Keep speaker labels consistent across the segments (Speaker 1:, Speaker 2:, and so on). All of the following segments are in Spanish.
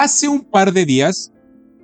Speaker 1: Hace un par de días,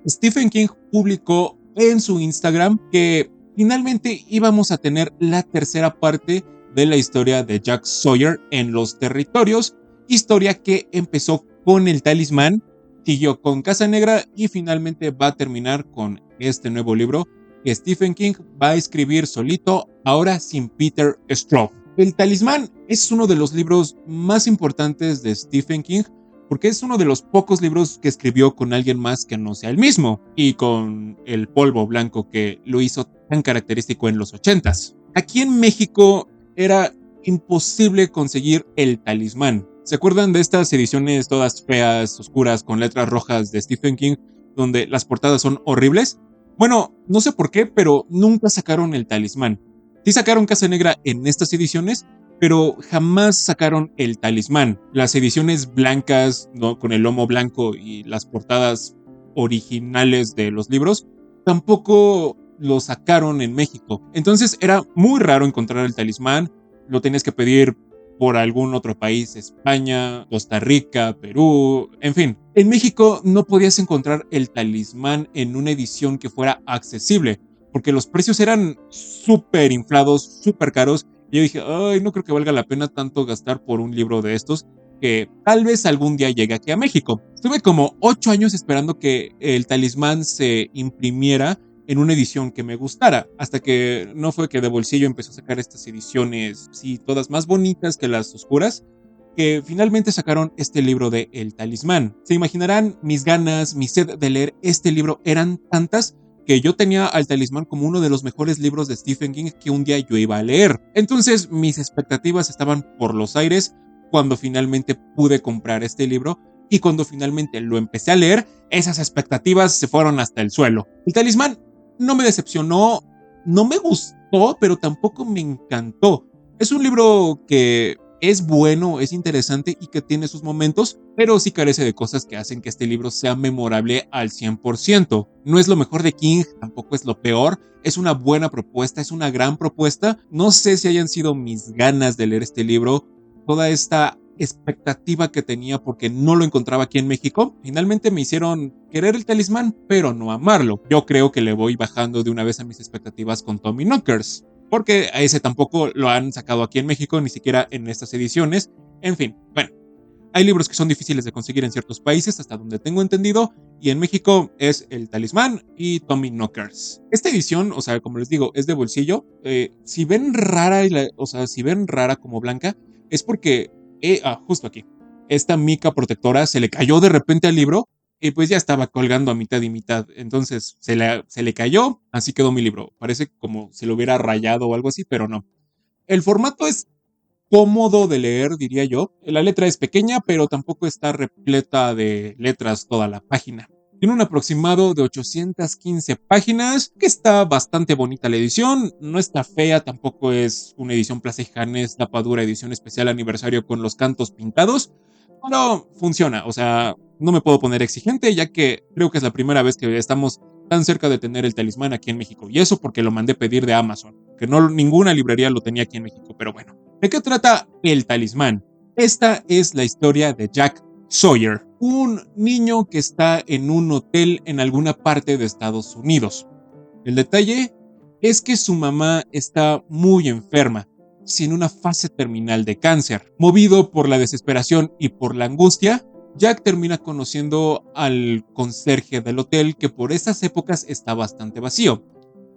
Speaker 1: Stephen King publicó en su Instagram que finalmente íbamos a tener la tercera parte de la historia de Jack Sawyer en los territorios, historia que empezó con el talismán, siguió con Casa Negra y finalmente va a terminar con este nuevo libro que Stephen King va a escribir solito, ahora sin Peter Straub. El talismán es uno de los libros más importantes de Stephen King porque es uno de los pocos libros que escribió con alguien más que no sea él mismo y con el polvo blanco que lo hizo tan característico en los 80s. Aquí en México era imposible conseguir el talismán. ¿Se acuerdan de estas ediciones todas feas, oscuras, con letras rojas de Stephen King, donde las portadas son horribles? Bueno, no sé por qué, pero nunca sacaron el talismán. Sí sacaron Casa Negra en estas ediciones, pero jamás sacaron el talismán. Las ediciones blancas, ¿no?, con el lomo blanco y las portadas originales de los libros, tampoco lo sacaron en México. Entonces era muy raro encontrar el talismán. Lo tenías que pedir por algún otro país, España, Costa Rica, Perú, en fin. En México no podías encontrar el talismán en una edición que fuera accesible, porque los precios eran súper inflados, súper caros. Y yo dije, ay, no creo que valga la pena tanto gastar por un libro de estos, que tal vez algún día llegue aquí a México. Estuve como 8 años esperando que el talismán se imprimiera en una edición que me gustara, hasta que no fue que de bolsillo empezó a sacar estas ediciones, sí, todas más bonitas que las oscuras, que finalmente sacaron este libro de El Talismán. Se imaginarán mis ganas, mi sed de leer este libro eran tantas que yo tenía al Talismán como uno de los mejores libros de Stephen King que un día yo iba a leer. Entonces mis expectativas estaban por los aires cuando finalmente pude comprar este libro, y cuando finalmente lo empecé a leer, esas expectativas se fueron hasta el suelo. El Talismán no me decepcionó, no me gustó, pero tampoco me encantó. Es un libro que es bueno, es interesante y que tiene sus momentos, pero sí carece de cosas que hacen que este libro sea memorable al 100%. No es lo mejor de King, tampoco es lo peor. Es una buena propuesta, es una gran propuesta. No sé si hayan sido mis ganas de leer este libro, toda esta expectativa que tenía porque no lo encontraba aquí en México, finalmente me hicieron querer el Talismán, pero no amarlo. Yo creo que le voy bajando de una vez a mis expectativas con Tommy Knockers, porque a ese tampoco lo han sacado aquí en México, ni siquiera en estas ediciones. En fin, bueno, hay libros que son difíciles de conseguir en ciertos países, hasta donde tengo entendido, y en México es El Talismán y Tommy Knockers. Esta edición, o sea, como les digo, es de bolsillo. Si ven rara, si ven rara como blanca, es porque justo aquí, esta mica protectora se le cayó de repente al libro y pues ya estaba colgando a mitad y mitad. Entonces se le cayó, así quedó mi libro. Parece como si lo hubiera rayado o algo así, pero no. El formato es cómodo de leer, diría yo. La letra es pequeña, pero tampoco está repleta de letras toda la página. Tiene un aproximado de 815 páginas, que está bastante bonita la edición. No está fea, tampoco es una edición Plastic Hannes, tapadura, edición especial aniversario con los cantos pintados, pero funciona. O sea, no me puedo poner exigente, ya que creo que es la primera vez que estamos tan cerca de tener el Talismán aquí en México. Y eso porque lo mandé pedir de Amazon, que no ninguna librería lo tenía aquí en México, pero bueno. ¿De qué trata El Talismán? Esta es la historia de Jack Sawyer, un niño que está en un hotel en alguna parte de Estados Unidos. El detalle es que su mamá está muy enferma, sin una fase terminal de cáncer. Movido por la desesperación y por la angustia, Jack termina conociendo al conserje del hotel, que por esas épocas está bastante vacío.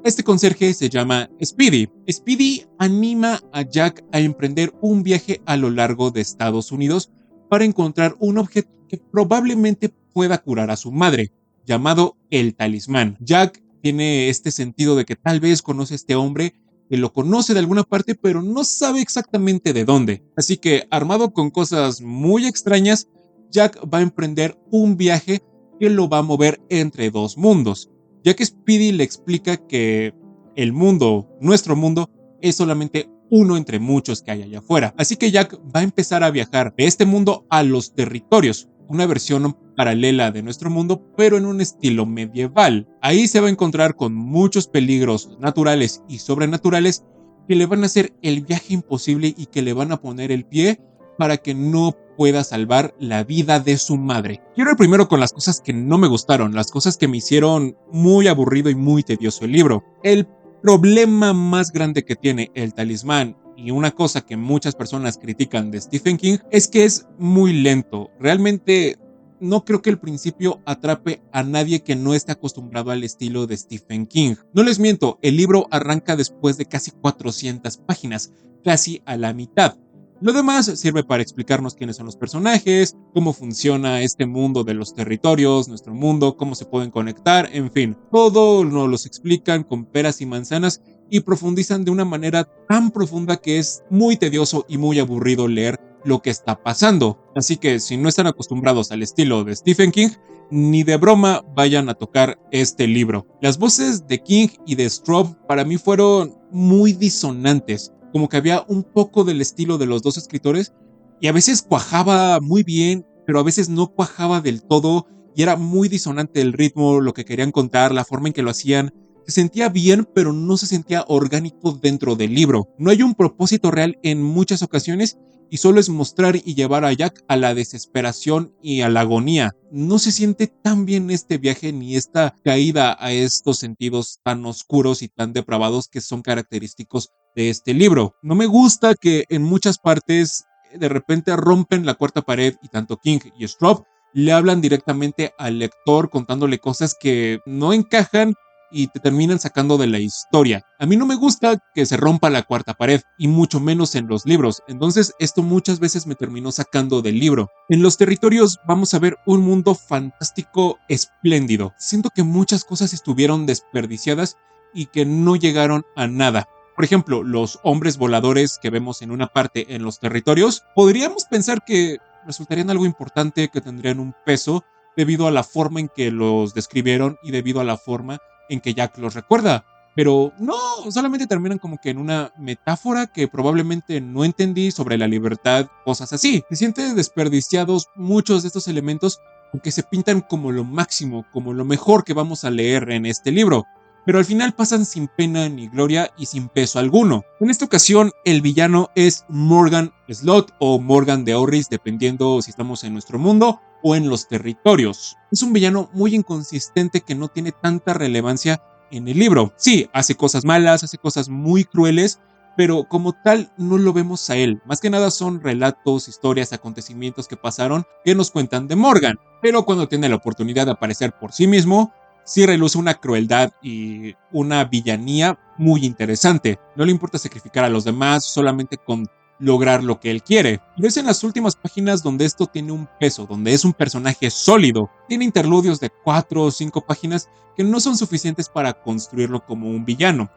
Speaker 1: Este conserje se llama Speedy. Speedy anima a Jack a emprender un viaje a lo largo de Estados Unidos para encontrar un objeto que probablemente pueda curar a su madre, llamado el Talismán. Jack tiene este sentido de que tal vez conoce a este hombre, que lo conoce de alguna parte, pero no sabe exactamente de dónde. Así que, armado con cosas muy extrañas, Jack va a emprender un viaje que lo va a mover entre dos mundos, ya que Speedy le explica que el mundo, nuestro mundo, es solamente uno entre muchos que hay allá afuera. Así que Jack va a empezar a viajar de este mundo a los territorios, una versión paralela de nuestro mundo, pero en un estilo medieval. Ahí se va a encontrar con muchos peligros naturales y sobrenaturales que le van a hacer el viaje imposible y que le van a poner el pie para que no pueda salvar la vida de su madre. Quiero ir primero con las cosas que no me gustaron, las cosas que me hicieron muy aburrido y muy tedioso el libro. El problema más grande que tiene El Talismán, y una cosa que muchas personas critican de Stephen King, es que es muy lento. Realmente no creo que el principio atrape a nadie que no esté acostumbrado al estilo de Stephen King. No les miento, el libro arranca después de casi 400 páginas, casi a la mitad. Lo demás sirve para explicarnos quiénes son los personajes, cómo funciona este mundo de los territorios, nuestro mundo, cómo se pueden conectar, en fin. Todo nos los explican con peras y manzanas y profundizan de una manera tan profunda que es muy tedioso y muy aburrido leer lo que está pasando. Así que si no están acostumbrados al estilo de Stephen King, ni de broma vayan a tocar este libro. Las voces de King y de Straub para mí fueron muy disonantes, como que había un poco del estilo de los dos escritores y a veces cuajaba muy bien, pero a veces no cuajaba del todo y era muy disonante el ritmo, lo que querían contar, la forma en que lo hacían. Se sentía bien, pero no se sentía orgánico dentro del libro. No hay un propósito real en muchas ocasiones y solo es mostrar y llevar a Jack a la desesperación y a la agonía. No se siente tan bien este viaje ni esta caída a estos sentidos tan oscuros y tan depravados que son característicos de este libro. No me gusta que en muchas partes de repente rompen la cuarta pared y tanto King y Straub le hablan directamente al lector contándole cosas que no encajan y te terminan sacando de la historia. A mí no me gusta que se rompa la cuarta pared, y mucho menos en los libros, entonces esto muchas veces me terminó sacando del libro. En los territorios vamos a ver un mundo fantástico, espléndido. Siento que muchas cosas estuvieron desperdiciadas y que no llegaron a nada. Por ejemplo, los hombres voladores que vemos en una parte en los territorios, podríamos pensar que resultarían algo importante, que tendrían un peso, debido a la forma en que los describieron y debido a la forma en que Jack los recuerda. Pero no, solamente terminan como que en una metáfora que probablemente no entendí sobre la libertad, cosas así. Se sienten desperdiciados muchos de estos elementos aunque se pintan como lo máximo, como lo mejor que vamos a leer en este libro. Pero al final pasan sin pena ni gloria y sin peso alguno. En esta ocasión, el villano es Morgan Slot o Morgan de Orris, dependiendo si estamos en nuestro mundo o en los territorios. Es un villano muy inconsistente que no tiene tanta relevancia en el libro. Sí, hace cosas malas, hace cosas muy crueles, pero como tal no lo vemos a él. Más que nada son relatos, historias, acontecimientos que pasaron que nos cuentan de Morgan. Pero cuando tiene la oportunidad de aparecer por sí mismo, sí reluce una crueldad y una villanía muy interesante. No le importa sacrificar a los demás solamente con lograr lo que él quiere. Pero es en las últimas páginas donde esto tiene un peso, donde es un personaje sólido. Tiene interludios de 4 o 5 páginas que no son suficientes para construirlo como un villano.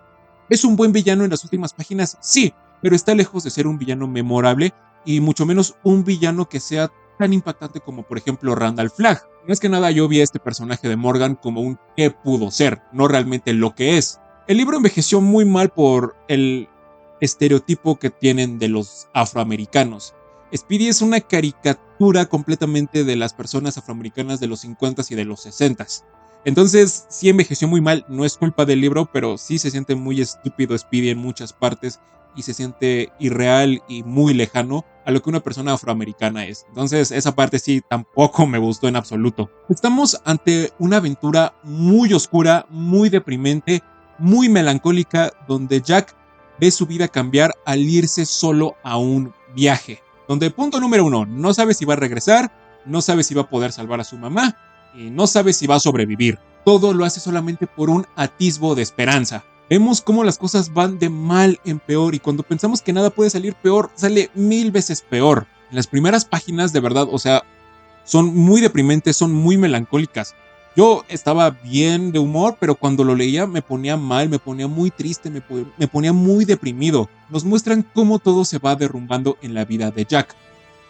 Speaker 1: ¿Es un buen villano en las últimas páginas? Sí, pero está lejos de ser un villano memorable y mucho menos un villano que sea tan impactante como por ejemplo Randall Flagg. Más que nada yo vi a este personaje de Morgan como un qué pudo ser, no realmente lo que es. El libro envejeció muy mal por el estereotipo que tienen de los afroamericanos. Speedy es una caricatura completamente de las personas afroamericanas de los 50s y de los 60s. Entonces, sí envejeció muy mal, no es culpa del libro, pero sí se siente muy estúpido Speedy en muchas partes y se siente irreal y muy lejano a lo que una persona afroamericana es. Entonces, esa parte sí tampoco me gustó en absoluto. Estamos ante una aventura muy oscura, muy deprimente, muy melancólica, donde Jack ve su vida cambiar al irse solo a un viaje. Donde punto número 1, no sabe si va a regresar, no sabe si va a poder salvar a su mamá y no sabe si va a sobrevivir. Todo lo hace solamente por un atisbo de esperanza. Vemos cómo las cosas van de mal en peor y cuando pensamos que nada puede salir peor, sale 1000 veces peor. En las primeras páginas, de verdad, o sea, son muy deprimentes, son muy melancólicas. Yo estaba bien de humor, pero cuando lo leía me ponía mal, me ponía muy triste, me ponía muy deprimido. Nos muestran cómo todo se va derrumbando en la vida de Jack.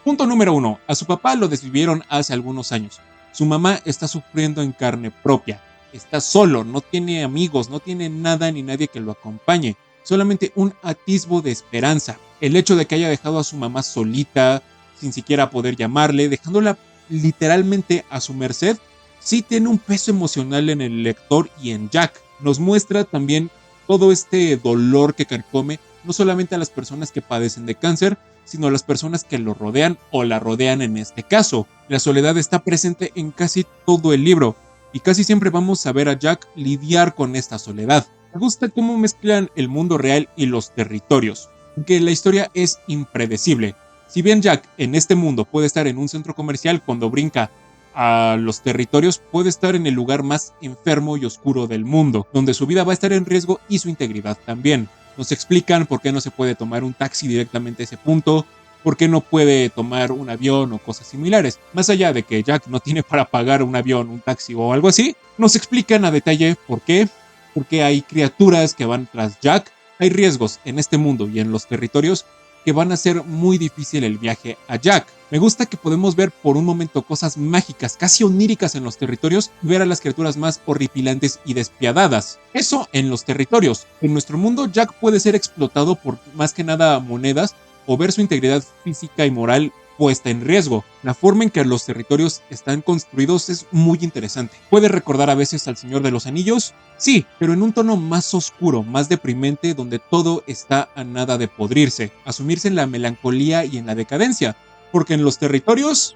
Speaker 1: Punto número 1. A su papá lo desvivieron hace algunos años. Su mamá está sufriendo en carne propia. Está solo, no tiene amigos, no tiene nada ni nadie que lo acompañe. Solamente un atisbo de esperanza. El hecho de que haya dejado a su mamá solita, sin siquiera poder llamarle, dejándola literalmente a su merced, sí tiene un peso emocional en el lector y en Jack. Nos muestra también todo este dolor que carcome no solamente a las personas que padecen de cáncer, sino a las personas que lo rodean o la rodean en este caso. La soledad está presente en casi todo el libro, y casi siempre vamos a ver a Jack lidiar con esta soledad. Me gusta cómo mezclan el mundo real y los territorios, porque la historia es impredecible. Si bien Jack en este mundo puede estar en un centro comercial, cuando brinca a los territorios puede estar en el lugar más enfermo y oscuro del mundo, donde su vida va a estar en riesgo y su integridad también. Nos explican por qué no se puede tomar un taxi directamente a ese punto, por qué no puede tomar un avión o cosas similares. Más allá de que Jack no tiene para pagar un avión, un taxi o algo así, nos explican a detalle por qué, porque hay criaturas que van tras Jack, hay riesgos en este mundo y en los territorios que van a hacer muy difícil el viaje a Jack. Me gusta que podemos ver por un momento cosas mágicas, casi oníricas en los territorios, y ver a las criaturas más horripilantes y despiadadas. Eso en los territorios. En nuestro mundo, Jack puede ser explotado por más que nada monedas o ver su integridad física y moral puesta en riesgo. La forma en que los territorios están construidos es muy interesante. ¿Puede recordar a veces al Señor de los Anillos? Sí, pero en un tono más oscuro, más deprimente, donde todo está a nada de podrirse, a sumirse en la melancolía y en la decadencia. Porque en los territorios,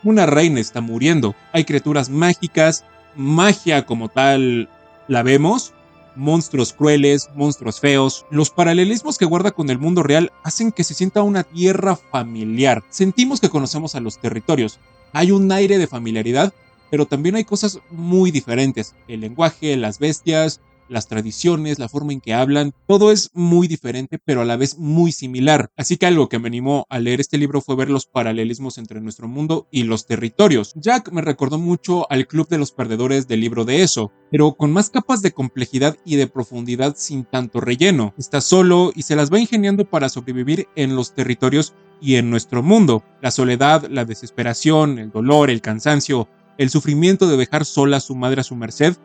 Speaker 1: una reina está muriendo. Hay criaturas mágicas, magia como tal la vemos, monstruos crueles, monstruos feos. Los paralelismos que guarda con el mundo real hacen que se sienta una tierra familiar. Sentimos que conocemos a los territorios. Hay un aire de familiaridad, pero también hay cosas muy diferentes. El lenguaje, las bestias, las tradiciones, la forma en que hablan, todo es muy diferente, pero a la vez muy similar. Así que algo que me animó a leer este libro fue ver los paralelismos entre nuestro mundo y los territorios. Jack me recordó mucho al Club de los Perdedores del libro de eso, pero con más capas de complejidad y de profundidad sin tanto relleno. Está solo y se las va ingeniando para sobrevivir en los territorios y en nuestro mundo. La soledad, la desesperación, el dolor, el cansancio, el sufrimiento de dejar sola a su madre a su merced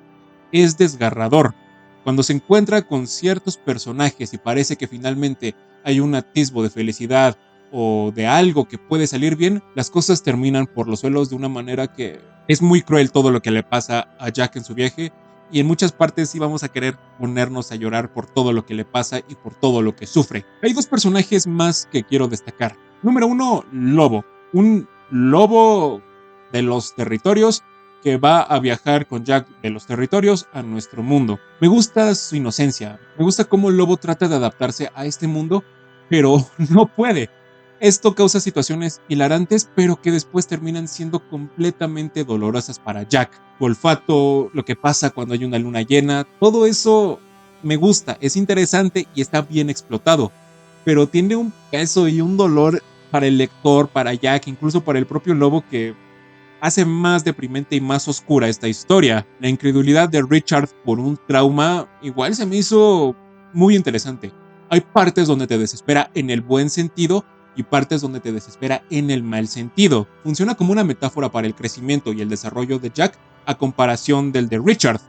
Speaker 1: es desgarrador. Cuando se encuentra con ciertos personajes y parece que finalmente hay un atisbo de felicidad o de algo que puede salir bien, las cosas terminan por los suelos de una manera que es muy cruel todo lo que le pasa a Jack en su viaje, y en muchas partes sí vamos a querer ponernos a llorar por todo lo que le pasa y por todo lo que sufre. Hay dos personajes más que quiero destacar. Número uno, Lobo. Un lobo de los territorios que va a viajar con Jack de los territorios a nuestro mundo. Me gusta su inocencia, me gusta cómo el lobo trata de adaptarse a este mundo, pero no puede. Esto causa situaciones hilarantes, pero que después terminan siendo completamente dolorosas para Jack. Su olfato, lo que pasa cuando hay una luna llena, todo eso me gusta, es interesante y está bien explotado, pero tiene un peso y un dolor para el lector, para Jack, incluso para el propio lobo, que hace más deprimente y más oscura esta historia. La incredulidad de Richard por un trauma igual se me hizo muy interesante. Hay partes donde te desespera en el buen sentido y partes donde te desespera en el mal sentido. Funciona como una metáfora para el crecimiento y el desarrollo de Jack a comparación del de Richard,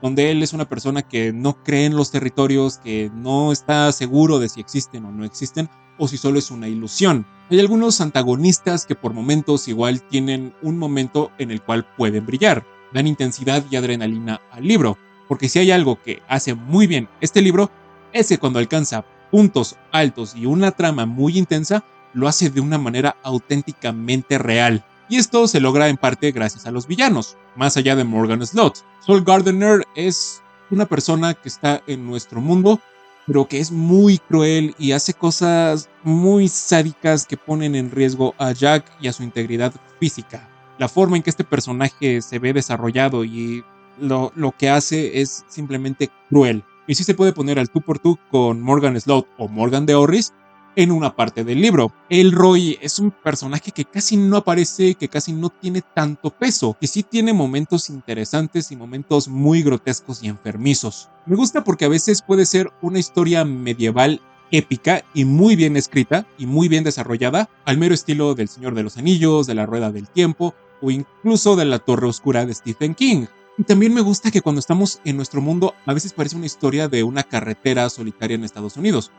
Speaker 1: donde él es una persona que no cree en los territorios, que no está seguro de si existen o no existen, o si solo es una ilusión. Hay algunos antagonistas que por momentos igual tienen un momento en el cual pueden brillar, dan intensidad y adrenalina al libro, porque si hay algo que hace muy bien este libro, es que cuando alcanza puntos altos y una trama muy intensa, lo hace de una manera auténticamente real. Y esto se logra en parte gracias a los villanos, más allá de Morgan Slot. Saul Gardner es una persona que está en nuestro mundo, pero que es muy cruel y hace cosas muy sádicas que ponen en riesgo a Jack y a su integridad física. La forma en que este personaje se ve desarrollado y lo que hace es simplemente cruel. Y sí se puede poner al tú por tú con Morgan Slot o Morgan de Orris en una parte del libro. Elroy es un personaje que casi no aparece, que casi no tiene tanto peso, que sí tiene momentos interesantes y momentos muy grotescos y enfermizos. Me gusta porque a veces puede ser una historia medieval épica y muy bien escrita y muy bien desarrollada, al mero estilo del Señor de los Anillos, de la Rueda del Tiempo o incluso de la Torre Oscura de Stephen King. Y también me gusta que cuando estamos en nuestro mundo a veces parece una historia de una carretera solitaria en Estados Unidos,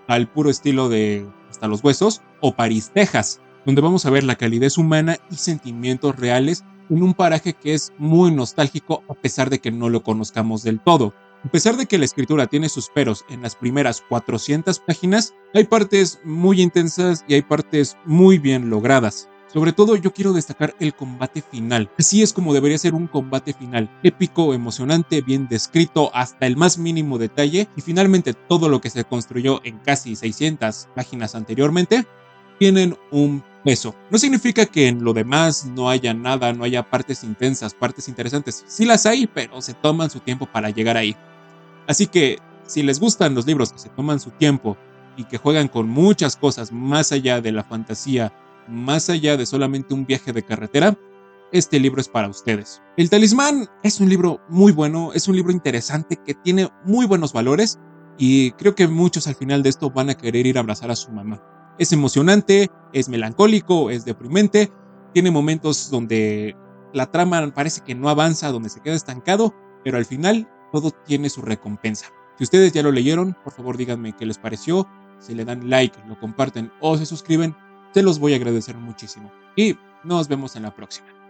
Speaker 1: al puro estilo de Hasta los Huesos o París, Texas, donde vamos a ver la calidez humana y sentimientos reales en un paraje que es muy nostálgico a pesar de que no lo conozcamos del todo. A pesar de que la escritura tiene sus peros en las primeras 400 páginas, hay partes muy intensas y hay partes muy bien logradas. Sobre todo yo quiero destacar el combate final. Así es como debería ser un combate final. Épico, emocionante, bien descrito hasta el más mínimo detalle y finalmente todo lo que se construyó en casi 600 páginas anteriormente tienen un peso. No significa que en lo demás no haya nada, no haya partes intensas, partes interesantes. Sí las hay, pero se toman su tiempo para llegar ahí. Así que si les gustan los libros que se toman su tiempo y que juegan con muchas cosas más allá de la fantasía, más allá de solamente un viaje de carretera, este libro es para ustedes. El Talismán es un libro muy bueno, es un libro interesante que tiene muy buenos valores y creo que muchos al final de esto van a querer ir a abrazar a su mamá. Es emocionante, es melancólico, es deprimente, tiene momentos donde la trama parece que no avanza, donde se queda estancado, pero al final todo tiene su recompensa. Si ustedes ya lo leyeron, por favor díganme qué les pareció, si le dan like, lo comparten o se suscriben, se los voy a agradecer muchísimo. Y nos vemos en la próxima.